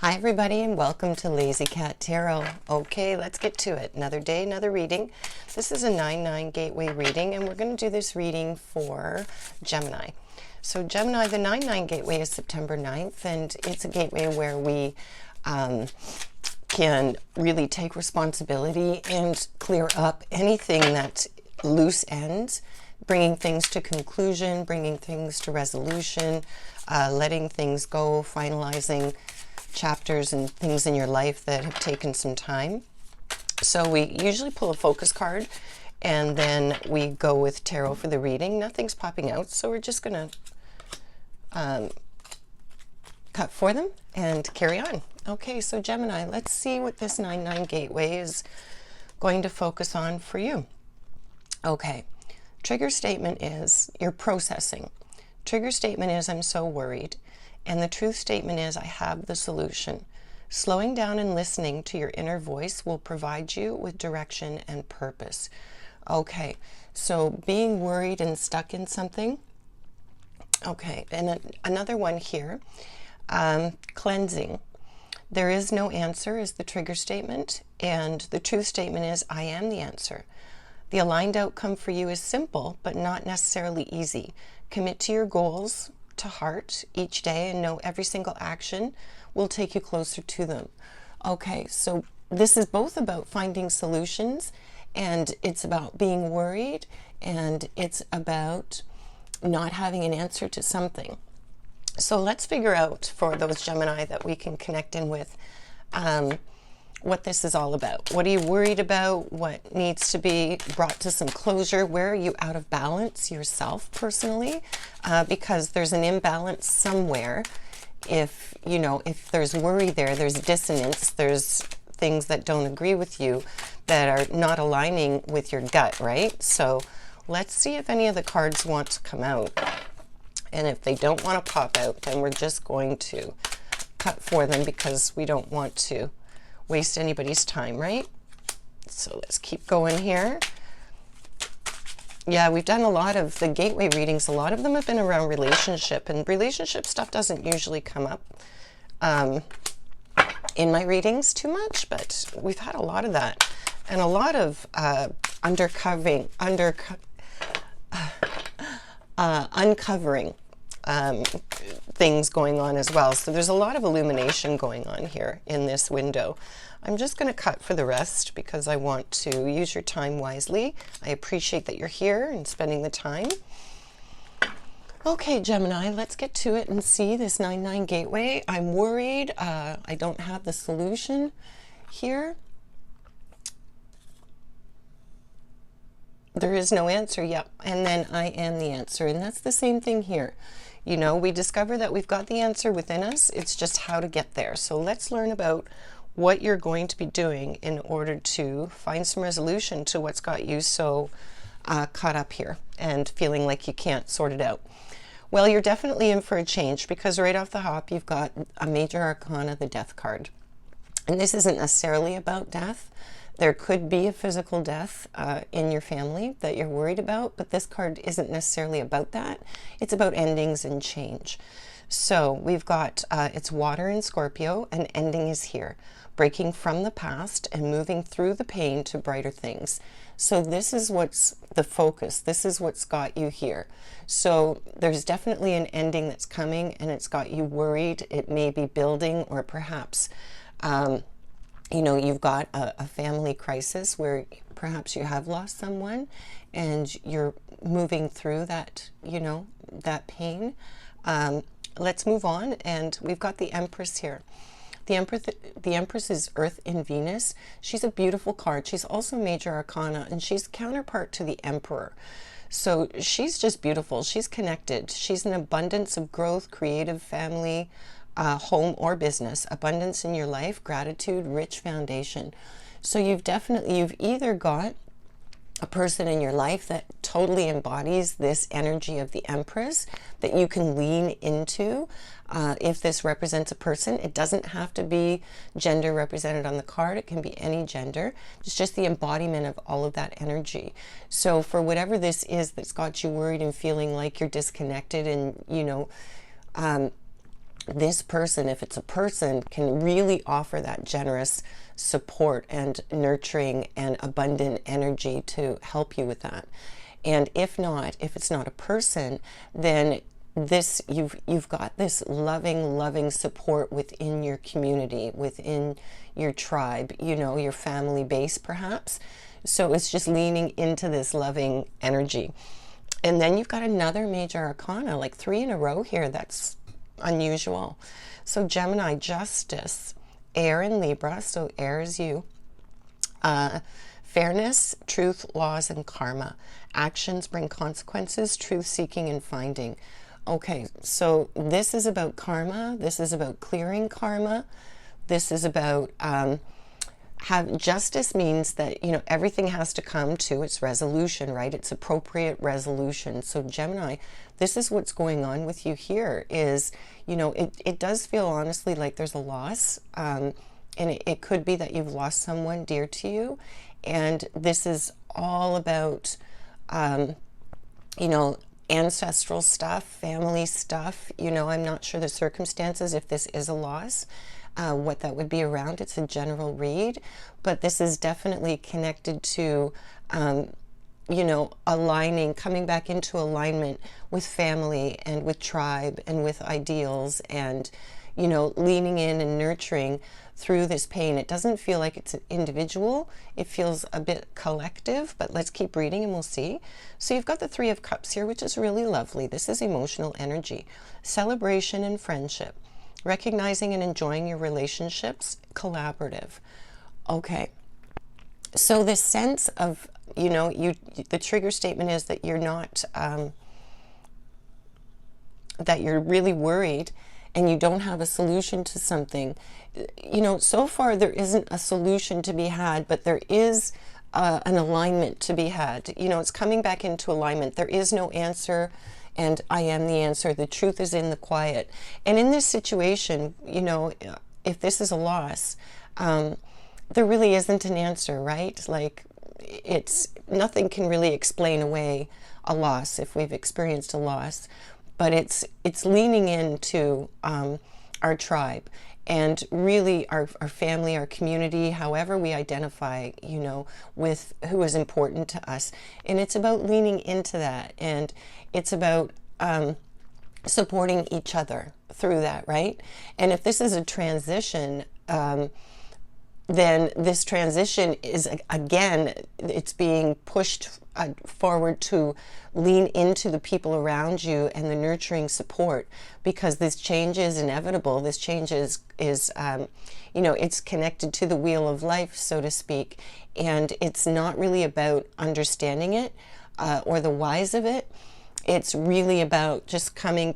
Hi everybody and welcome to Lazy Cat Tarot. Okay, let's get to it. Another day, another reading. This is a 9-9 gateway reading and we're going to do this reading for Gemini. So Gemini, the 9-9 gateway is September 9th and it's a gateway where we can really take responsibility and clear up anything that's loose ends, bringing things to conclusion, bringing things to resolution, letting things go, finalizing chapters and things in your life that have taken some time. So we usually pull a focus card and then we go with tarot for the reading. Nothing's popping out, so we're just going to cut for them and carry on. Okay, so Gemini, let's see what this 9-9 gateway is going to focus on for you. Okay, trigger statement is you're processing. Trigger statement is I'm so worried. And the truth statement is, I have the solution. Slowing down and listening to your inner voice will provide you with direction and purpose. Okay, so being worried and stuck in something. Okay, and another one here, cleansing. There is no answer is the trigger statement, and the truth statement is, I am the answer. The aligned outcome for you is simple, but not necessarily easy. Commit to your goals to heart each day and know every single action will take you closer to them. Okay, so this is both about finding solutions and it's about being worried and it's about not having an answer to something. So let's figure out for those Gemini that we can connect in with what this is all about. What are you worried about? What needs to be brought to some closure? Where are you out of balance yourself personally? Because there's an imbalance somewhere. If there's worry there, there's dissonance, there's things that don't agree with you that are not aligning with your gut, right? So let's see if any of the cards want to come out. And if they don't want to pop out, then we're just going to cut for them because we don't want to waste anybody's time, right? So let's keep going here. Yeah, we've done a lot of the gateway readings. A lot of them have been around relationship, and relationship stuff doesn't usually come up in my readings too much, but we've had a lot of that and a lot of uncovering things going on as well. So there's a lot of illumination going on here in this window. I'm just going to cut for the rest because I want to use your time wisely. I appreciate that you're here and spending the time. Okay, Gemini, let's get to it and see this 9-9 gateway. I'm worried. I don't have the solution here. There is no answer. Yep. And then I am the answer. And that's the same thing here. You know, we discover that we've got the answer within us. It's just how to get there. So let's learn about what you're going to be doing in order to find some resolution to what's got you so caught up here and feeling like you can't sort it out. Well, you're definitely in for a change because right off the hop, you've got a major arcana, the death card. And this isn't necessarily about death. There could be a physical death in your family that you're worried about, but this card isn't necessarily about that. It's about endings and change. So we've got, it's water in Scorpio, and ending is here. Breaking from the past and moving through the pain to brighter things. So this is what's the focus. This is what's got you here. So there's definitely an ending that's coming and it's got you worried. It may be building, or perhaps you know, you've got a family crisis where perhaps you have lost someone and you're moving through that, you know, that pain. Let's move on. And we've got the Empress here. The Empress is Earth in Venus. She's a beautiful card. She's also major arcana and she's counterpart to the Emperor. So she's just beautiful. She's connected. She's an abundance of growth, creative, family, home or business, abundance in your life, gratitude, rich foundation. So you've either got a person in your life that totally embodies this energy of the Empress that you can lean into. If this represents a person, it doesn't have to be gender represented on the card. It can be any gender. It's just the embodiment of all of that energy. So for whatever this is that's got you worried and feeling like you're disconnected and, you know, this person, if it's a person, can really offer that generous support and nurturing and abundant energy to help you with that. And if not, if it's not a person, then this you've got this loving support within your community, within your tribe, you know, your family base perhaps. So it's just leaning into this loving energy. And then you've got another major arcana, like 3 in a row here. That's unusual. So Gemini, justice, air and Libra. So air is you. Fairness, truth, laws, and karma. Actions bring consequences, truth seeking and finding. Okay, so this is about karma. This is about clearing karma. This is about justice means that, you know, everything has to come to its resolution, right? It's appropriate resolution. So Gemini, this is what's going on with you here is, you know, it does feel honestly like there's a loss. And it could be that you've lost someone dear to you. And this is all about, you know, ancestral stuff, family stuff. You know, I'm not sure the circumstances, if this is a loss, what that would be around. It's a general read, but this is definitely connected to, you know, aligning, coming back into alignment with family and with tribe and with ideals and, you know, leaning in and nurturing through this pain. It doesn't feel like it's an individual. It feels a bit collective, but let's keep reading and we'll see. So you've got the 3 of Cups here, which is really lovely. This is emotional energy, celebration and friendship, recognizing and enjoying your relationships, collaborative. Okay. So this sense of, you know, the trigger statement is that you're not, that you're really worried and you don't have a solution to something. You know, so far there isn't a solution to be had, but there is an alignment to be had. You know, it's coming back into alignment. There is no answer, and I am the answer. The truth is in the quiet. And in this situation, you know, if this is a loss, there really isn't an answer, right? Like, nothing can really explain away a loss if we've experienced a loss. But it's leaning into our tribe and really our family, our community, however we identify, you know, with who is important to us. And it's about leaning into that, and it's about supporting each other through that, right? And if this is a transition, then this transition is, again, it's being pushed forward to lean into the people around you and the nurturing support, because this change is inevitable. This change is you know, it's connected to the wheel of life, so to speak, and it's not really about understanding it or the whys of it. It's really about just coming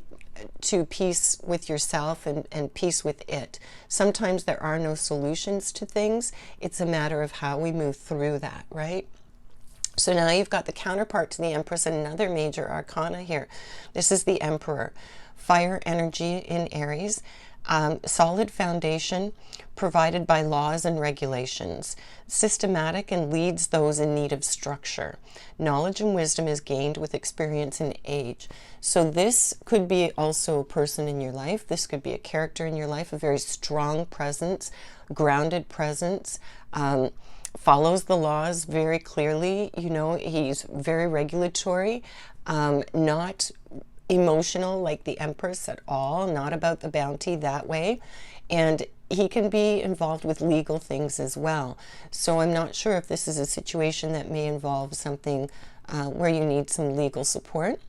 to peace with yourself and peace with it. Sometimes there are no solutions to things. It's a matter of how we move through that, right? So now you've got the counterpart to the Empress, another major arcana here. This is the Emperor. Fire energy in Aries. Solid foundation provided by laws and regulations. Systematic and leads those in need of structure. Knowledge and wisdom is gained with experience and age. So this could be also a person in your life. This could be a character in your life, a very strong presence, grounded presence, follows the laws very clearly. You know, he's very regulatory, not emotional like the Empress at all, not about the bounty that way. And he can be involved with legal things as well. So I'm not sure if this is a situation that may involve something where you need some legal support.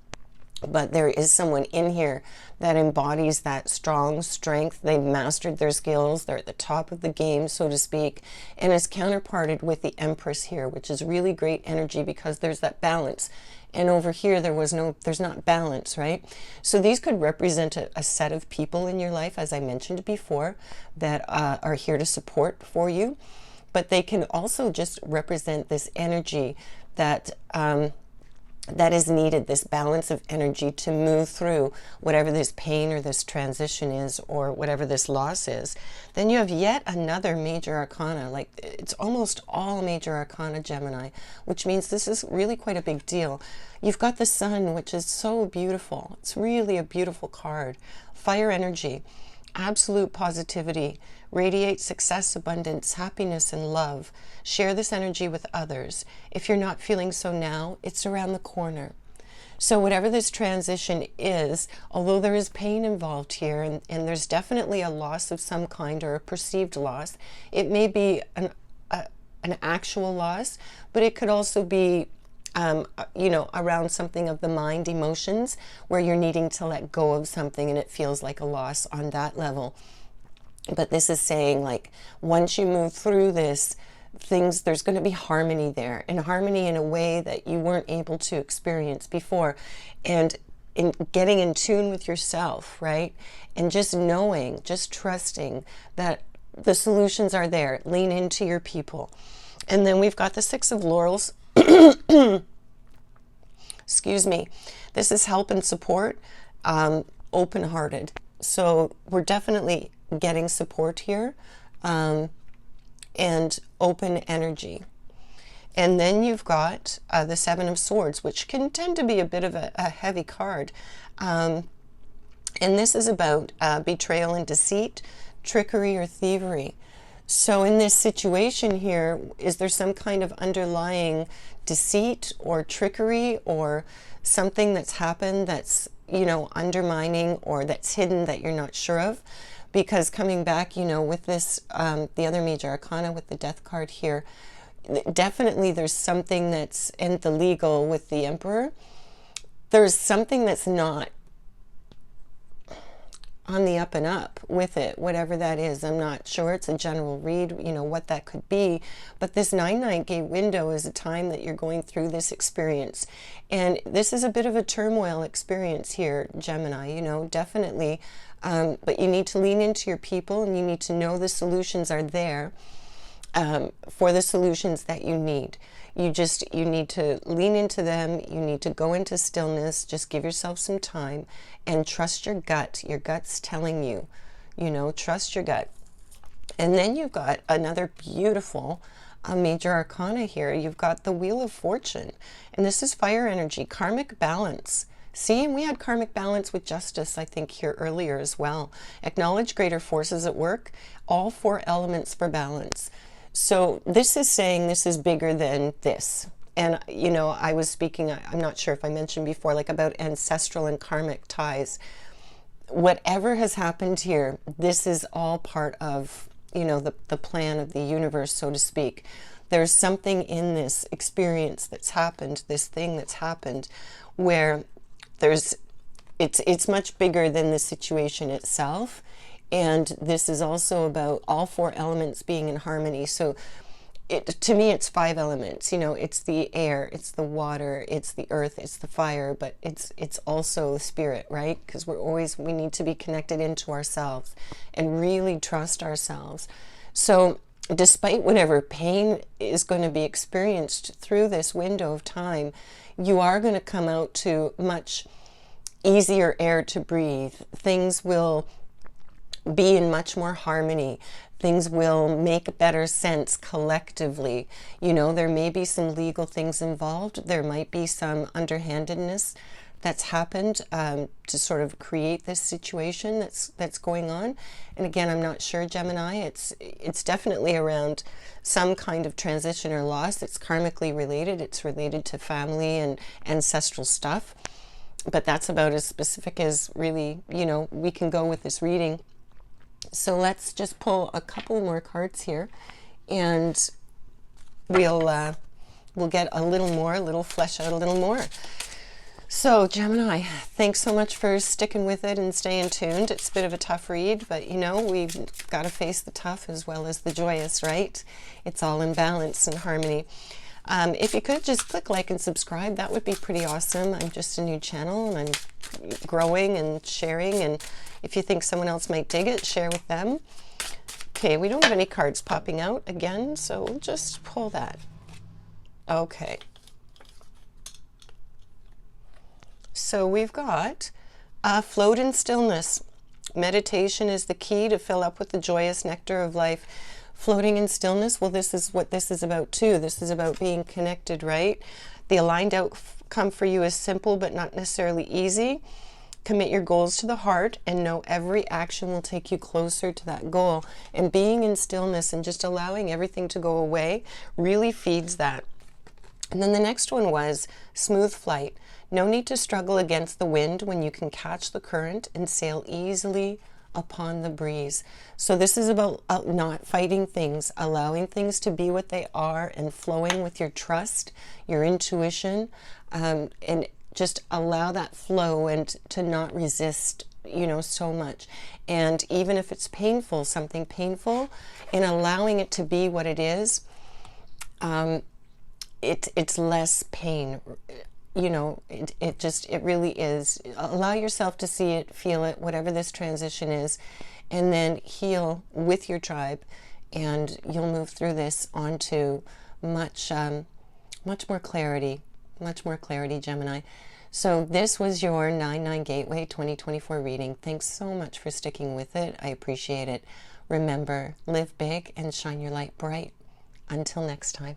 But there is someone in here that embodies that strong strength. They've mastered their skills. They're at the top of the game, so to speak, and is counterparted with the Empress here, which is really great energy because there's that balance. And over here, there's not balance, right? So these could represent a set of people in your life, as I mentioned before, that are here to support for you. But they can also just represent this energy that that is needed, this balance of energy to move through whatever this pain or this transition is, or whatever this loss is. Then you have yet another major arcana. Like, it's almost all major arcana, Gemini, which means this is really quite a big deal. You've got the Sun, which is so beautiful. It's really a beautiful card. Fire energy. absolute positivity. Radiate success, abundance, happiness, and love. Share this energy with others. If you're not feeling so now, it's around the corner. So whatever this transition is, although there is pain involved here, and there's definitely a loss of some kind or a perceived loss, it may be an actual loss, but it could also be around something of the mind, emotions, where you're needing to let go of something and it feels like a loss on that level. But this is saying, like, once you move through this, there's going to be harmony there, and harmony in a way that you weren't able to experience before, and in getting in tune with yourself, right? And just knowing, just trusting that the solutions are there. Lean into your people. And then we've got the Six of Laurels. Excuse me. This is help and support, open-hearted. So we're definitely getting support here, and open energy. And then you've got the Seven of Swords, which can tend to be a bit of a heavy card. And this is about betrayal and deceit, trickery or thievery. So in this situation here, is there some kind of underlying deceit or trickery or something that's happened that's, undermining, or that's hidden that you're not sure of? Because coming back, with this, the other major arcana with the Death card here, definitely there's something that's in the legal with the Emperor. There's something that's not on the up and up with it, whatever that is. I'm not sure. It's a general read, what that could be. But this 9-9 gate window is a time that you're going through this experience. And this is a bit of a turmoil experience here, Gemini, definitely. But you need to lean into your people, and you need to know the solutions are there for the solutions that you need. You need to lean into them. You need to go into stillness. Just give yourself some time and trust your gut. Your gut's telling you, trust your gut. And then you've got another beautiful major arcana here. You've got the Wheel of Fortune, and this is fire energy, karmic balance. See, and we had karmic balance with justice, I think, here earlier as well. Acknowledge greater forces at work, all 4 elements for balance. So this is saying this is bigger than this. And, I was speaking, I'm not sure if I mentioned before, like about ancestral and karmic ties. Whatever has happened here, this is all part of, the plan of the universe, so to speak. There's something in this experience that's happened, this thing that's happened, where it's much bigger than the situation itself. And this is also about all 4 elements being in harmony. So to me, it's 5 elements. It's the air, it's the water, it's the earth, it's the fire, but it's also the spirit, right? Because we need to be connected into ourselves and really trust ourselves. So despite whatever pain is going to be experienced through this window of time, you are going to come out to much easier air to breathe. Things will be in much more harmony. Things will make better sense collectively. There may be some legal things involved. There might be some underhandedness that's happened to sort of create this situation that's going on. And again, I'm not sure, Gemini. It's definitely around some kind of transition or loss. It's karmically related. It's related to family and ancestral stuff. But that's about as specific as really, we can go with this reading. So let's just pull a couple more cards here, and we'll get a little flesh out a little more. So Gemini, thanks so much for sticking with it and staying tuned. It's a bit of a tough read, but we've got to face the tough as well as the joyous, right? It's all in balance and harmony. If you could just click like and subscribe, that would be pretty awesome. I'm just a new channel, and I'm growing and sharing, and if you think someone else might dig it, share with them. Okay, we don't have any cards popping out again, so we'll just pull that. Okay. So we've got float in stillness. Meditation is the key to fill up with the joyous nectar of life. Floating in stillness, well, this is what this is about too. This is about being connected, right? The aligned outcome for you is simple but not necessarily easy. Commit your goals to the heart and know every action will take you closer to that goal. And being in stillness and just allowing everything to go away really feeds that. And then the next one was smooth flight. No need to struggle against the wind when you can catch the current and sail easily upon the breeze. So this is about not fighting things, allowing things to be what they are and flowing with your trust, your intuition, and just allow that flow and to not resist, you know, so much. And even if it's painful, something painful, in allowing it to be what it is, it's less pain. You know, it really is. Allow yourself to see it, feel it, whatever this transition is, and then heal with your tribe, and you'll move through this onto much more clarity, Gemini. So this was your 9/9 Gateway 2024 reading. Thanks so much for sticking with it. I appreciate it. Remember, live big and shine your light bright. Until next time.